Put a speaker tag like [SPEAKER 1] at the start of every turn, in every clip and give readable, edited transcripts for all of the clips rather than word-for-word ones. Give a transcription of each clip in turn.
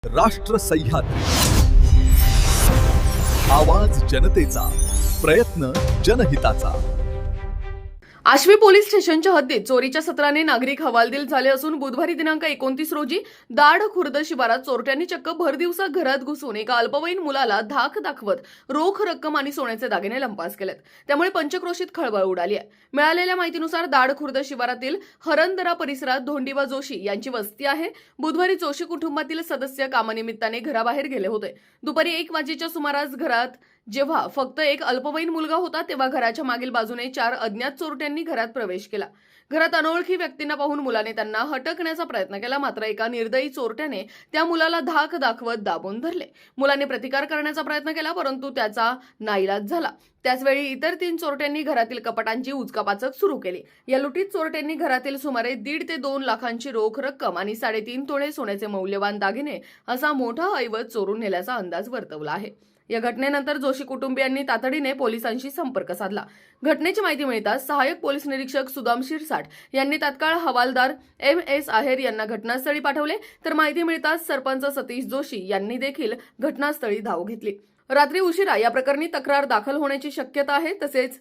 [SPEAKER 1] राष्ट्र सह्याद्री, आवाज जनतेचा, प्रयत्न जनहिताचा।
[SPEAKER 2] आश्वी पोलीस स्टेशनच्या हद्दीत चोरीच्या सत्राने नागरिक हवालदिल झाले असून बुधवारी दिनांक 29 रोजी दाढ खुर्द शिवारात चोरट्यांनी चक्क भरदिवसा घरात घुसून एका अल्पवयीन मुलाला धाक दाखवत रोख रक्कम आणि सोन्याचे दागिने लंपास केलेत। त्यामुळे पंचक्रोशीत खळबळ उडाली आहे। मिळालेल्या माहितीनुसार दाढ खुर्द शिवारातील हरंदरा परिसरात धोंडीबा जोशी यांची वस्ती आहे। बुधवारी जोशी कुटुंबातील सदस्य कामानिमित्ताने घराबाहेर गेले होते। दुपारी 1 वाजेच्या सुमारास घरात जेव्हा फक्त एक अल्पवयीन मुलगा होता तेव्हा घराच्या मागील बाजूने 4 अज्ञात चोरट्यांनी घरात प्रवेश केला। घरात अनोळखी व्यक्तींना पाहून मुलाने त्यांना हटकण्याचा प्रयत्न केला, मात्र एका निर्दयी चोरट्याने त्या मुलाला धाक दाखवत दाबून धरले। मुलाने प्रतिकार करण्याचा प्रयत्न केला, परंतु त्याचा नाईलाज झाला। त्याचवेळी इतर 3 चोरट्यांनी घरातील कपाटांची उचकापाचक सुरू केली। या लुटीत चोरट्यांनी घरातील सुमारे 1.5 ते 2 लाखांची रोख रक्कम आणि 3.5 तोळे सोन्याचे मौल्यवान दागिने असा मोठा ऐवज चोरून नेल्याचा अंदाज वर्तवला आहे। या घटनेनंतर जोशी कुटुंबियांनी तातडीने पोलिसांशी संपर्क साधला। घटनेची माहिती मिळताच सहाय्यक पोलीस निरीक्षक सुदाम शिरसाट यांनी तात्काळ हवालदार MS आहेर यांना घटनास्थळी पाठवले, तर माहिती मिळताच सरपंच सतीश जोशी यांनी देखील घटनास्थळी धाव घेतली। रात्री उशिरा या प्रकरणी तक्रार दाखल होण्याची शक्यता आहे। तसेच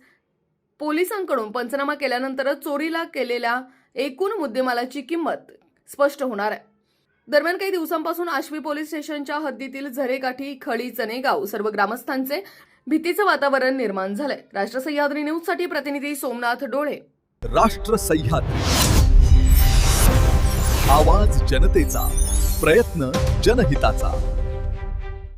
[SPEAKER 2] पोलिसांकडून पंचनामा केल्यानंतरच चोरीला केलेल्या एकूण मुद्देमालाची किंमत स्पष्ट होणार आहे। दरम्यान काही दिवसांपासून आश्वी पोलीस स्टेशनच्या हद्दीतील झरेकाठी, खळी, चनेगाव सर्व ग्रामस्थांचे भीतीचं वातावरण निर्माण झालंय। राष्ट्र सह्याद्री न्यूजसाठी प्रतिनिधी सोमनाथ डोळे।
[SPEAKER 1] राष्ट्र सह्याद्री, आवाज जनतेचा, प्रयत्न जनहिताचा।